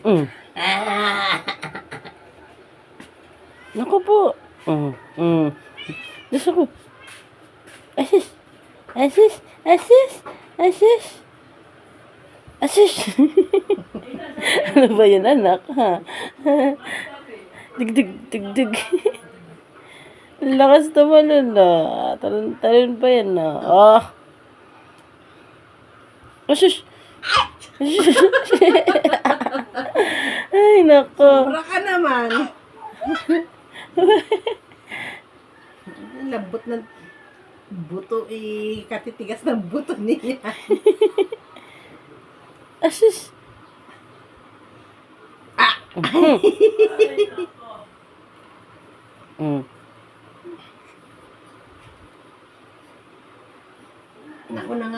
Mm. Naku po. Gusto ko. Asis. Asis. Asis. Asis. Asis. Ano ba yun, anak? Ha? Dig. Lakas naman nun, Talon pa yan, Asus! Ay, nako. Sobra ka naman. Lambot ng buto, katitigas ng buto niya. Asus! Naku na nga.